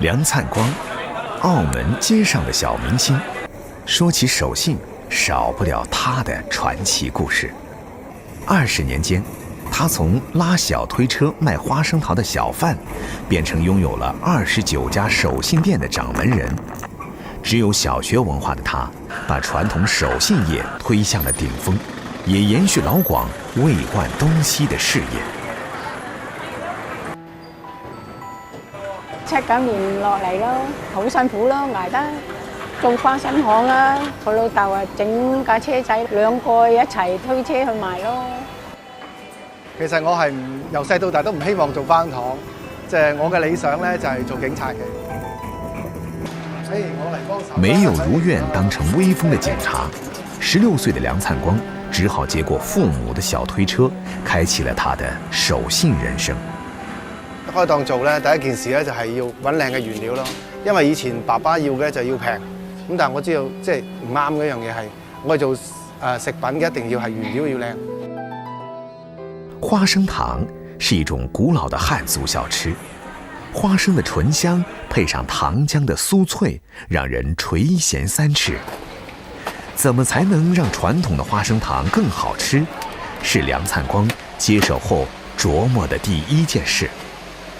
梁灿光，澳门街上的小明星。说起手信，少不了他的传奇故事。20年间，他从拉小推车卖花生桃的小贩，变成拥有了29家手信店的掌门人。只有小学文化的他，把传统手信业推向了顶峰，也延续老广卫冠东西的事业。79年落嚟咯，好辛苦咯，捱得做花生行啦。佢老豆啊，整架車仔，2個一齊推車去賣咯。其實我係由細到大都唔希望做花生糖，即係我嘅理想咧就係做警察嘅。所以我嚟幫手。没有如願當成威風的警察，16歲的梁燦光只好接過父母的小推車，開啟了他的手信人生。開檔做咧，第一件事咧就係要揾靚嘅原料咯。因為以前爸爸要嘅就要平，咁但係我知道即係唔啱嗰樣嘢係，我哋做食品嘅一定要係原料要靚。花生糖是一種古老的漢族小吃，花生的醇香配上糖漿的酥脆，讓人垂涎3尺。怎麼才能讓傳統的花生糖更好吃？是梁燦光接手後琢磨的第一件事。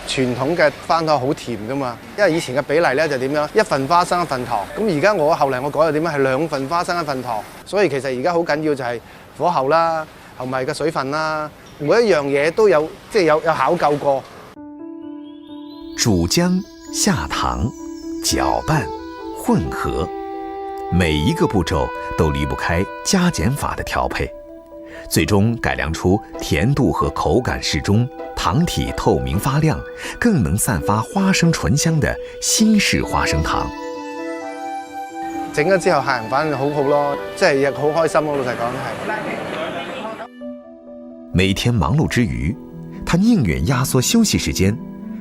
傳統嘅花生糖好甜噶嘛，因為以前嘅比例咧就點樣，1份花生1份糖。咁而家後嚟我改咗點樣，係2份花生1份糖。所以其實而家好緊要就係火候啦，同埋嘅水分啦，每一樣嘢都有有考究過。煮漿、下糖、攪拌、混合，每一個步驟都離不開加減法的調配，最終改良出甜度和口感適中，糖體透明發亮，更能散發花生醇香的新式花生糖。整咗之後客人反應好好咯，即係亦好開心咯，老實講係。每天忙碌之餘，他寧願壓縮休息時間，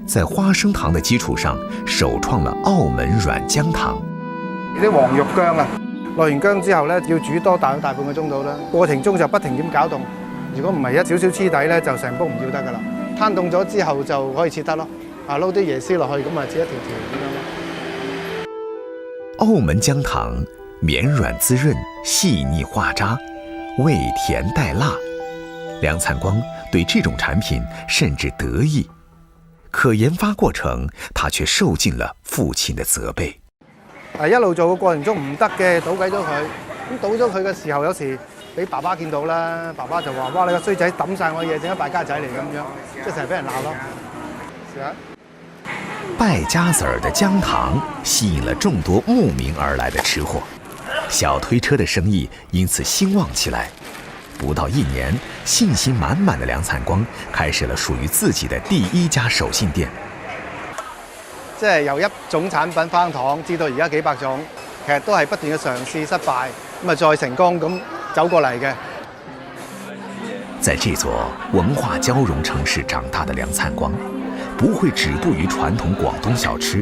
在花生糖的基礎上首創了澳門軟薑糖。啲黃肉薑啊，落完薑之後咧，要煮多大半個鐘到啦。過程中就不停咁攪動，如果唔係一少少黐底咧，就成煲唔要得噶啦。攤凍咗之後就可以切得咯，撈啲椰絲落去，咁啊切一條條咁樣咯。澳門薑糖綿軟滋潤，細膩化渣，味甜帶辣。梁燦光對這種產品甚至得意，可研發過程他卻受盡了父親的責備。一路做嘅過程中唔得嘅，倒鬼咗佢。咁倒咗佢嘅時候，有時俾爸爸見到啦，爸爸就話：哇！你個衰仔抌晒我嘢，整一敗家仔嚟咁樣，即係成日俾人鬧咯。是啊。敗家子兒的薑糖吸引了眾多慕名而來的吃貨，小推車的生意因此興旺起來。不到1年，信心滿滿的梁燦光開始了屬於自己的第1家手信店。即係由一種產品花生糖，至到而家幾百種，其實都係不斷嘅嘗試失敗，咁啊再成功咁走過嚟嘅。在這座文化交融城市長大的梁燦光，不會止步於傳統廣東小吃，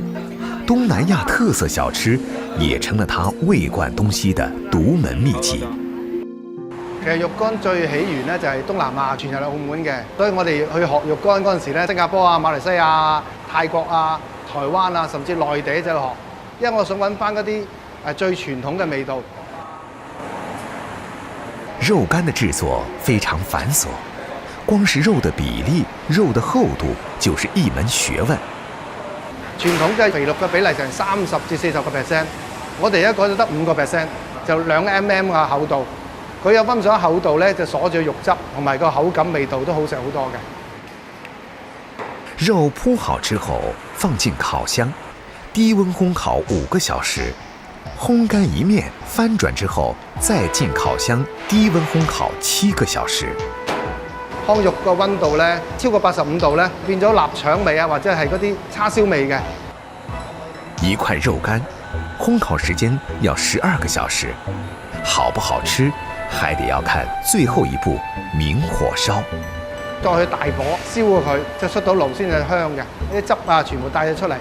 東南亞特色小吃也成了他衛冠東西的獨門秘籍。其實肉乾最起源咧就係東南亞傳入嚟澳門嘅，所以我哋去學肉乾嗰陣時咧，新加坡啊、馬來西亞、泰國啊、台灣啊，甚至內地就去學，因為我想揾翻嗰啲最傳統嘅味道。肉乾的製作非常繁瑣，光是肉的比例、肉的厚度就是一門學問。傳統嘅肥肉嘅比例成30至40%，我哋而家改到得5%，就2 mm 嘅厚度。佢有分上厚度咧，就鎖住肉汁，同埋個口感味道都好食好多嘅。肉鋪好之後，放進烤箱，低溫烘烤5個小時，烘乾一面，翻轉之後再進烤箱，低溫烘烤7個小時。烘肉個溫度咧超過85度咧，變咗臘腸味啊，或者係嗰啲叉燒味嘅。一塊肉乾，烘烤時間要12個小時，好不好吃，還得要看最後一步，明火燒。再去大火燒過佢，即係出到爐先係香嘅，啲汁啊全部帶咗出嚟。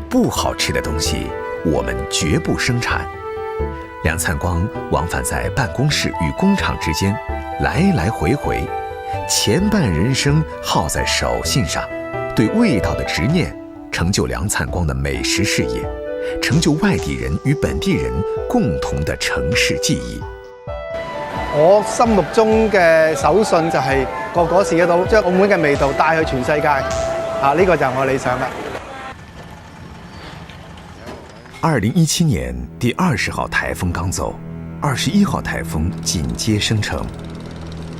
不好吃的東西，我們絕不生產。梁燦光往返在辦公室與工廠之間，來來回回，前半人生耗在手信上。对味道的执念，成就梁灿光的美食事业，成就外地人与本地人共同的城市記憶。我心目中嘅手信就係個試得到，將澳門嘅味道帶去全世界。呢個就係我理想啦。2017年第20號颱風剛走，21號颱風緊接生成。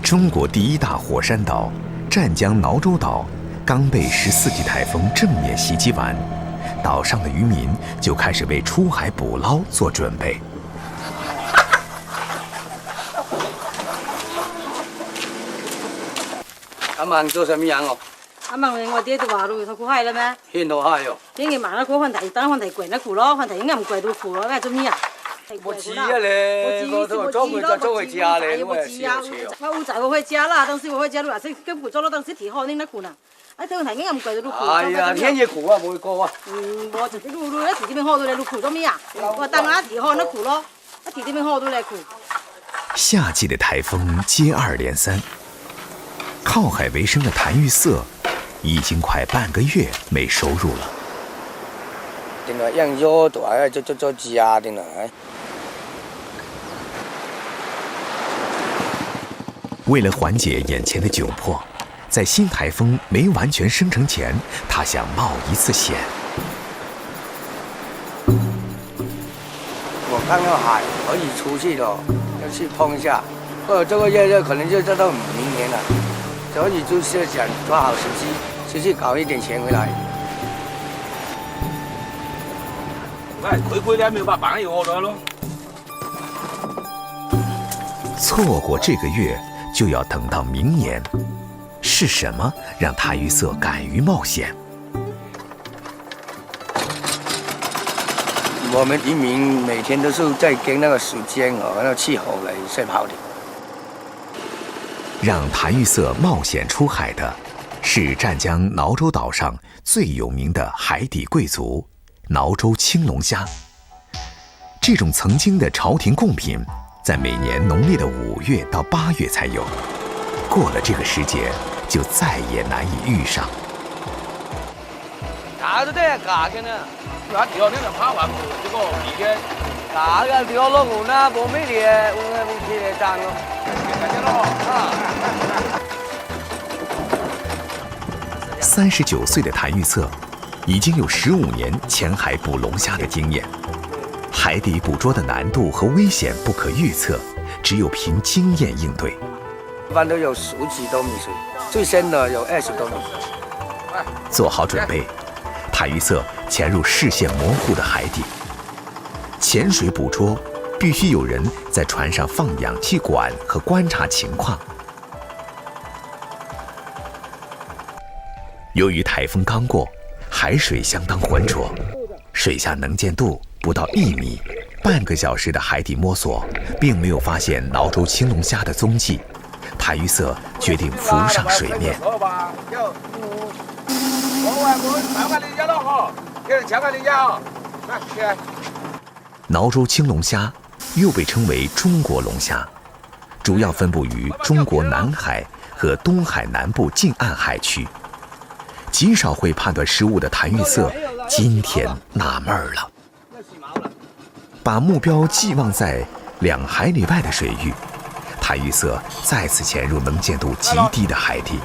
中國第一大火山島湛江衢洲島剛被14級颱風正面襲擊完，島上的漁民就開始為出海捕撈做準備。阿孟做什麼樣哦？阿孟我爹就話咯，佢好閪啦咩？天好閪哦！點解萬一嗰份題等份題貴得苦咯？份題應該唔貴到苦咯，咩做咩啊？我知啊你，我做會就做會知啊你，我係笑笑。我仔我會知啦，當時我會知咯，先跟苦咗咯，當時提好拎得苦啦。哎，份題應該唔貴到苦。係啊，天嘢苦啊，冇過啊。我就啲路一提點樣好到你路苦咗咩啊？我等下提好得苦咯，一提點樣好到你苦。夏季的颱風接二連三。靠海為生的譚玉色已經快半個月沒收入了。定係養咗都係做家定係。為了緩解眼前的窘迫，在新颱風沒完全生成前，他想冒一次險。我看到海可以出去了，要去碰一下。或者這個月可能就做到明年了。所以就是想抓好時機，出去搞一點錢回來。虧點沒有把班又學咗咯。錯過這個月，就要等到明年。是什麼讓譚玉色敢於冒險？我們漁民每天都是在跟那個時間和那個氣候來賽跑的。讓譚玉色冒險出海的，是湛江衢洲島上最有名的海底貴族——衢洲青龍蝦。這種曾經的朝廷貢品，在每年農曆的5月到8月才有，過了這個時節，就再也難以遇上。假都係假嘅呢，那條呢就拋完這個皮嘅，假嘅條落湖啦，冇咩嘢，冇皮嚟賺咯。39歲的譚玉色，已經有15年潛海捕龍蝦的經驗。海底捕捉的難度和危險不可預測，只有憑經驗應對。一般都有10幾多米水，最深的有20多米。做好準備，譚玉色潛入視線模糊的海底。潛水捕捉必須有人在船上放氧氣管和觀察情況。由於颱風剛過，海水相當渾濁，水下能見度不到1米，半個小時的海底摸索，並沒有發現衢洲青龍蝦的蹤跡。譚玉色決定浮上水面。衢洲青龍蝦又被稱為中國龍蝦，主要分布於中國南海和東海南部近岸海區。極少會判斷失誤的譚玉色今天納悶了，把目標寄望在2海里外的水域，譚玉色再次潛入能見度極低的海底。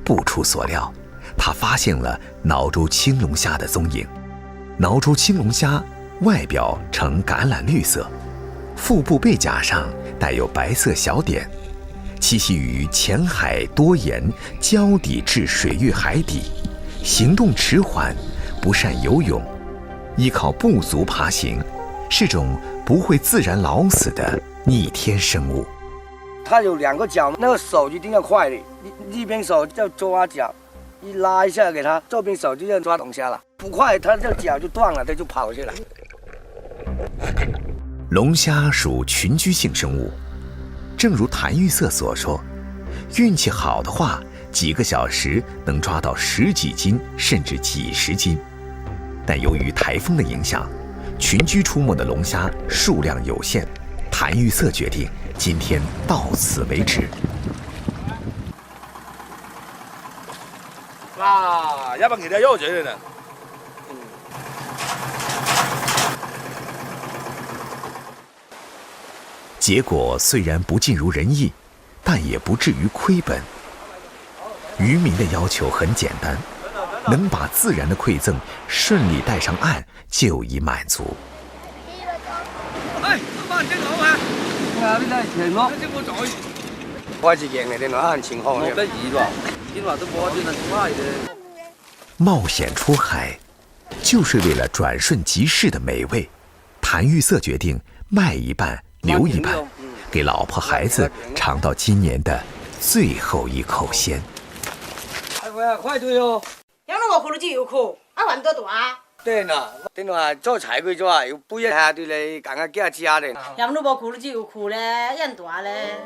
不出所料，他發現了衢洲青龍蝦的蹤影。衢洲青龍蝦外表呈橄欖綠色，腹部背甲上帶有白色小點，棲息於淺海多鹽礁底至水域海底，行動遲緩，不善游泳，依靠步足爬行，是種不會自然老死的逆天生物。它有2個腳，那個手一定要快的，一邊手要抓腳，一拉一下給它，這邊手就要抓龍蝦了。不快，它這腳就斷了，它就跑去了。龍蝦屬群居性生物，正如譚玉色所說，運氣好的話，幾個小時能抓到10幾斤甚至幾十斤。但由於颱風的影響，群居出沒的龍蝦數量有限，譚玉色決定今天到此為止。啊，要不给他要钱呢？结果虽然不尽如人意，但也不至于亏本。渔民的要求很简单，能把自然的馈赠顺利带上岸就已滿足。哎，老闆，正好啊！啊，呢度係平咯。即我在。開始贏嘅，電話很情況嘅。得意吧？電話都冇電能快的。冒險出海，就是為了轉瞬即逝的美味。譚玉色決定賣一半，留一半，給老婆孩子嘗到今年的最後一口鮮。哎呀，快對哦！養到我苦都只要苦，啊還多大？對啦，電話做菜佢做啊，要背一下對你更加加加的。養到我苦都只要苦咧，人大咧。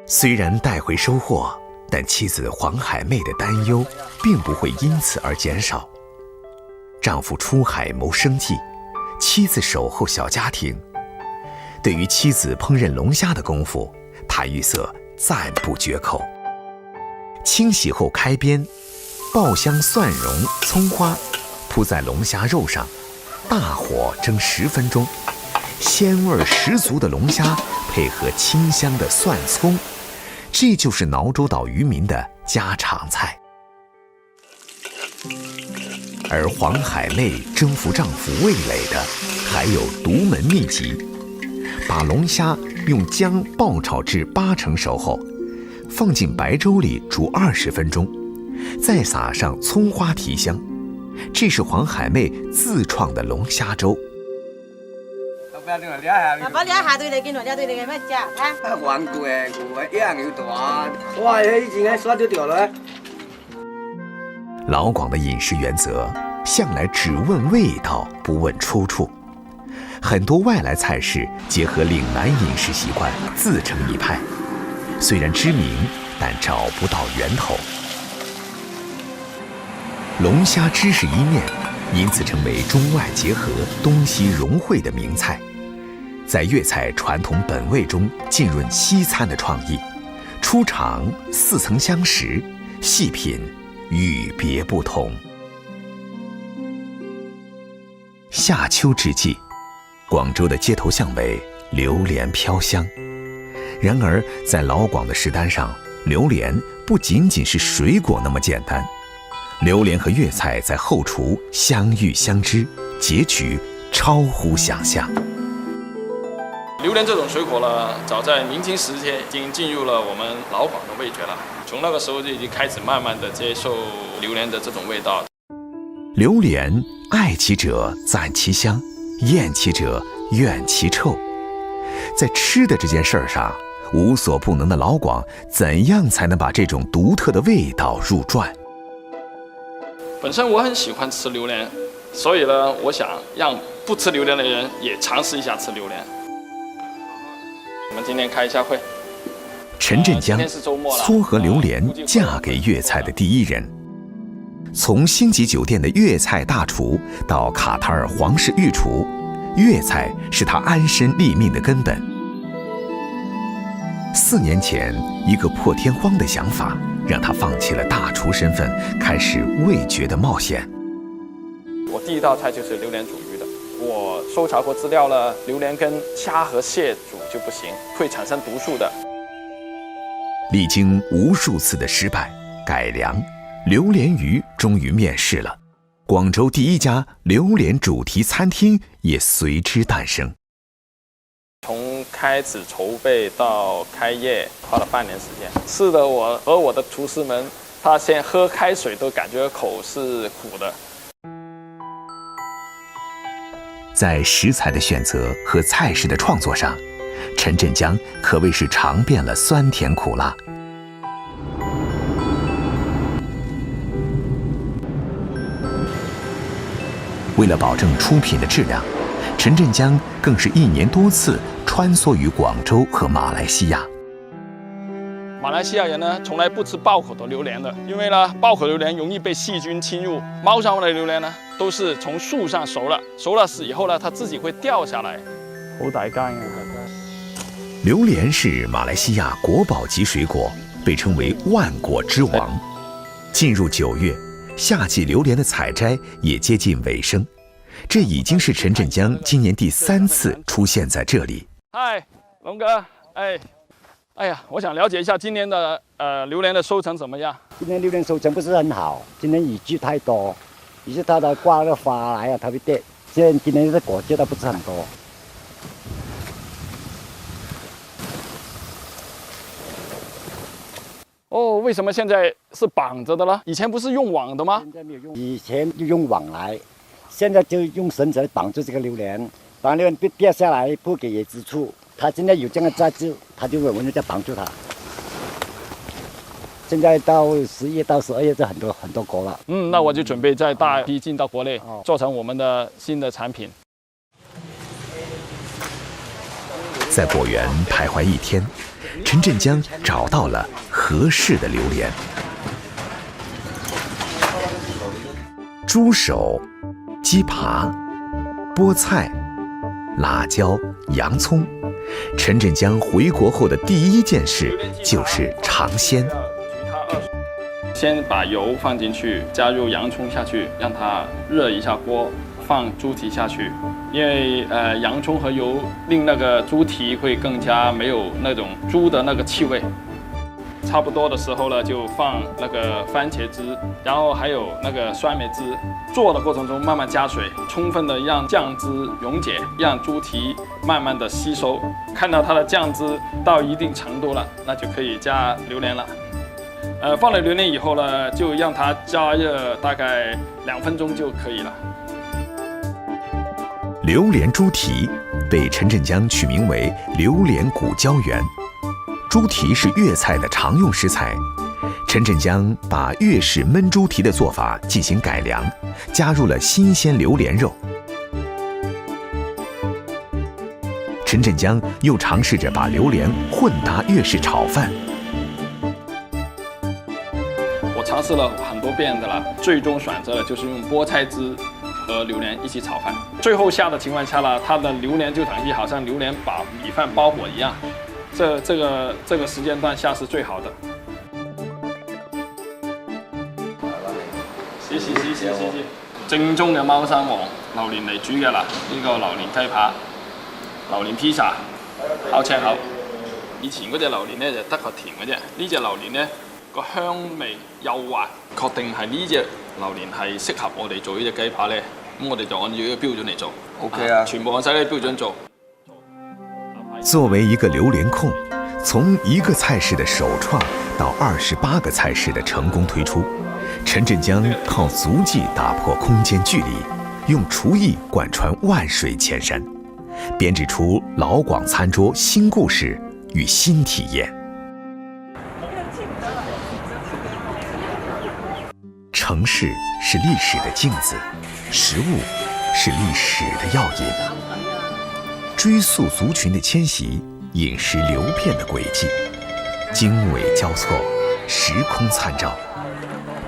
雖然帶回收穫，但妻子黃海妹的擔憂並不會因此而減少。丈夫出海謀生計，妻子守候小家庭。對於妻子烹飪龍蝦的功夫，譚玉色讚不絕口。清洗後開邊，爆香蒜蓉、蔥花，鋪在龍蝦肉上，大火蒸10分鐘，鮮味十足的龍蝦配合清香的蒜蔥，這就是蘆洲島漁民的家常菜。而黃海妹征服丈夫味蕾的還有獨門秘籍，把龍蝦用薑爆炒至80%熟後，放進白粥裡煮20分鐘，再撒上蔥花提香。這是黃海妹自創的龍蝦粥。把你下對你見到你對你嘅咩啫？啊，黃菇嘅菇一樣要大，哇！以前嘅刷咗掉啦。老廣的飲食原則向來只問味道，不問出處。很多外來菜式結合嶺南飲食習慣，自成一派。雖然知名，但找不到源頭。龍蝦知識一面，因此成為中外結合、東西融匯的名菜。在粵菜傳統本味中浸潤西餐的創意，初嘗似曾相識，細品與別不同。夏秋之際，廣州的街頭巷尾榴蓮飄香。然而在老廣的食單上，榴蓮不僅僅是水果那麼簡單，榴蓮和粵菜在後廚相遇相知，結局超乎想象。榴蓮這種水果呢，早在明清時期已經進入了我們老廣的味覺了。從那個時候就已經開始慢慢的接受榴蓮的這種味道。榴蓮愛其者讚其香，厭其者怨其臭。在吃的這件事上，無所不能的老廣怎樣才能把這種獨特的味道入饌？本身我很喜歡吃榴蓮，所以呢，我想讓不吃榴蓮的人也嘗試一下吃榴蓮。我們今天開一下會。陳振江撮合榴蓮嫁給粵菜的第一人，從星級酒店的粵菜大廚到卡塔爾皇室御廚，粵菜是他安身立命的根本。4年前，一個破天荒的想法讓他放棄了大廚身份，開始味覺的冒險。我第一道菜就是榴蓮煮魚的。我搜查過資料了，榴蓮跟蝦和蟹煮就不行，會產生毒素的。歷經無數次的失敗改良，榴蓮魚終於面世了。廣州第一家榴蓮主題餐廳也隨之誕生。從開始籌備到開業花了半年時間。是的，我和我的廚師們發現喝開水都感覺口是苦的。在食材的選擇和菜式的創作上，陳振江可謂是嘗遍了酸甜苦辣。為了保證出品的質量，陳振江更是1年多次穿梭於廣州和馬來西亞。馬來西亞人呢，從來不吃爆口的榴蓮的，因為呢，爆口榴蓮容易被細菌侵入。貓山王的榴蓮呢，都是從樹上熟了以後呢，它自己會掉下來。好大間啊！榴蓮是馬來西亞國寶級水果，被稱為萬果之王。進入9月，夏季榴莲的采摘也接近尾声，这已经是陈振江今年第3次出现在这里。嗨，龙哥，哎呀，我想了解一下今年的榴莲的收成怎么样？今年榴莲收成不是很好，今年雨季太多，雨季太多挂个花来啊特别跌，今年的果结都不是很多。哦，为什么现在是绑着的了？以前不是用网的吗？现在没有用，以前就用网来，现在就用绳子来绑住这个榴莲，把榴莲掉下来不给野之处。它现在有这样的载质，它就会我们再绑住它。现在到10月到12月就很多果了。那我就准备再大批进到国内，做成我们的新的产品。在果园徘徊一天，陈振江找到了合适的榴莲。猪手、鸡扒、菠菜、辣椒、洋葱。陈振江回国后的第一件事就是尝鲜。先把油放进去，加入洋葱下去，让它热一下锅，放猪蹄下去。因为洋葱和油令那个猪蹄会更加没有那种猪的那个气味。差不多的时候呢，就放那个番茄汁，然后还有那个酸梅汁。做的过程中慢慢加水，充分的让酱汁溶解，让猪蹄慢慢的吸收。看到它的酱汁到一定程度了，那就可以加榴莲了。放了榴莲以后呢，就让它加热大概2分钟就可以了。榴莲猪蹄被陈振江取名为榴莲谷胶原。猪蹄是粤菜的常用食材，陈振江把粤式焖猪蹄的做法进行改良，加入了新鲜榴莲肉。陈振江又尝试着把榴莲混搭粤式炒饭。我尝试了很多遍的了，最终选择的就是用菠菜汁和榴莲一起炒饭。最后下的情况下呢，它的榴莲就等于好像榴莲把米饭包裹一样。这个时间段下是最好的。試。正宗嘅貓山王榴蓮嚟煮嘅啦，呢個榴蓮雞扒、榴蓮披薩，烤青口。以前嗰隻榴蓮咧就得個甜嘅啫，呢隻榴蓮咧個香味幼滑，確定係呢隻榴蓮係適合我哋做呢隻雞扒咧，咁我哋就按照呢個標準嚟做。OK 啊，全部按晒呢個標準做。作为一个榴莲控，从1个菜式的首创到28个菜式的成功推出，陈振江靠足迹打破空间距离，用厨艺贯穿万水千山，编织出老广餐桌新故事与新体验。城市是历史的镜子，食物是历史的药引。追溯族群的迁徙，饮食流片的轨迹，经纬交错，时空参照。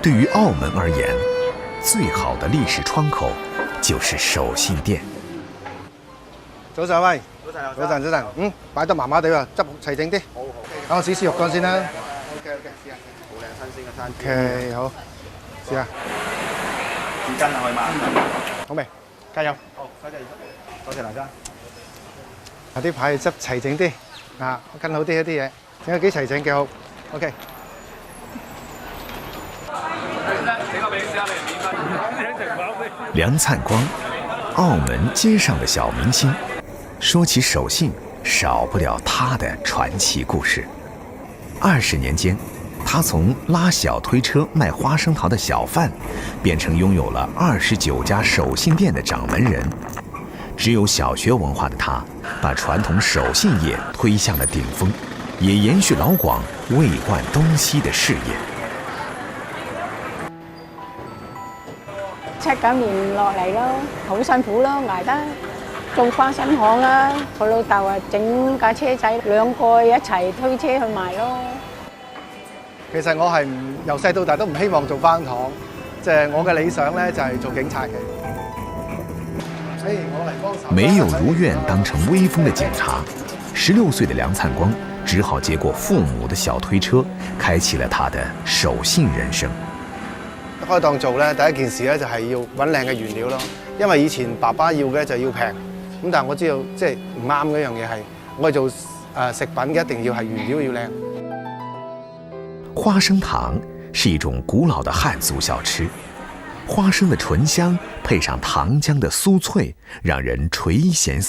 对于澳门而言，最好的历史窗口就是手信店。早晨喂，早晨，擺得麻麻地喎，執齊整啲。好。等我試試肉乾先啦。OK， 試下。好靚新鮮嘅餐。OK， 好，試下。紙巾啊，可以嗎？好未？加油。好，多謝劉生。啲牌執齊整啲，跟好啲一啲嘢，整得幾齊整幾好。OK。梁灿光，澳门街上的小明星。说起手信，少不了他的传奇故事。20年间，他从拉小推车卖花生桃的小贩，变成拥有了29家手信店的掌门人。只有小学文化的他，把传统手信业推向了顶峰，也延续老广未冠东西的事业。79年落嚟咯，好辛苦咯，捱得做花生行啦。佢老豆啊，整架車仔，2個一齊推車去賣咯。其實我係由細到大都唔希望做花行，即係我嘅理想咧就係做警察嘅。没有如愿当成威风的警察，16岁的梁灿光只好接过父母的小推车，开启了他的手信人生。開檔做咧，第一件事咧就係要揾靚嘅原料咯。因為以前爸爸要嘅就要平，咁但係我知道即係唔啱嗰樣嘢係，我哋做食品嘅一定要係原料要靚。花生糖是一种古老的汉族小吃，花生的醇香配上糖浆的酥脆，让人垂涎三